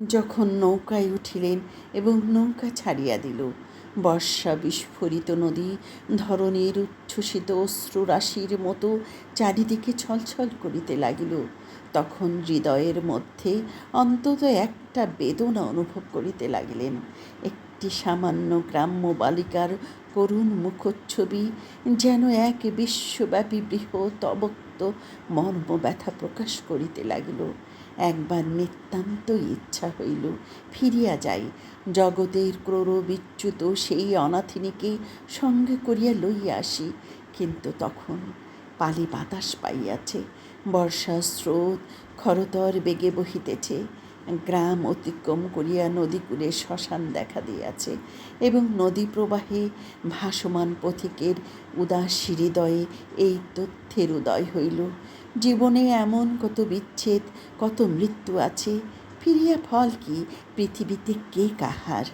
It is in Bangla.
যখন নৌকায় উঠিলেন এবং নৌকা ছাড়িয়া দিল, বর্ষা বিস্ফোরিত নদী ধরণীর উচ্ছ্বসিত অশ্রুরাশির মতো চারিদিকে ছলছল করিতে লাগিল। তখন হৃদয়ের মধ্যে অন্তত একটা বেদনা অনুভব করিতে লাগিলেন। একটি সামান্য গ্রাম্য বালিকার করুণ মুখচ্ছবি যেন এক বিশ্বব্যাপী বৃহৎ অব্যক্ত মর্ম ব্যথা প্রকাশ করিতে লাগিল। একবার নিতান্তই ইচ্ছা হইল ফিরিয়া যাই, জগতের ক্রোড় বিচ্যুত সেই অনাথিনীকে সঙ্গে করিয়া লইয়া আসি। কিন্তু তখন পালি বাতাস পাইয়াছে, বর্ষার স্রোত খরতর বেগে বহিতেছে, গ্রাম অতিক্রম করিয়া নদীকূলে শ্মশান দেখা দিয়াছে এবং নদী প্রবাহে ভাসমান পথিকের উদাস হৃদয়ে এই তথ্যের উদয় হইল, জীবনে এমন কত বিচ্ছেদ, কত মৃত্যু আছে, ফিরিয়া ফল কি, পৃথিবীতে কে কাহার।